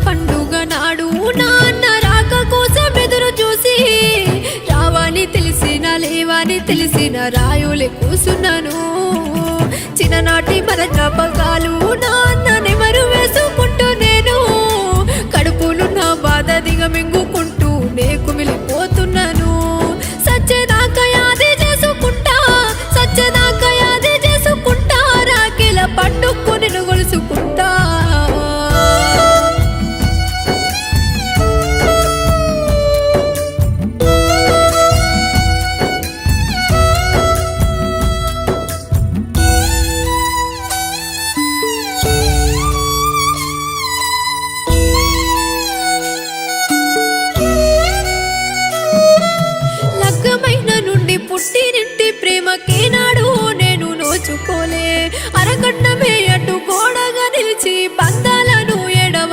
పండుగ నాడు నాన్న రాక కోసం ఎదురు చూసి రావని తెలిసిన లేవని తెలిసిన రాయులే కూసున్నాను చిన్ననాటి మన జ్ఞాపకాలు నాన్న నెమరు వేసుకుంటూ నేను కడుపులు నా బాధ దిగమింగు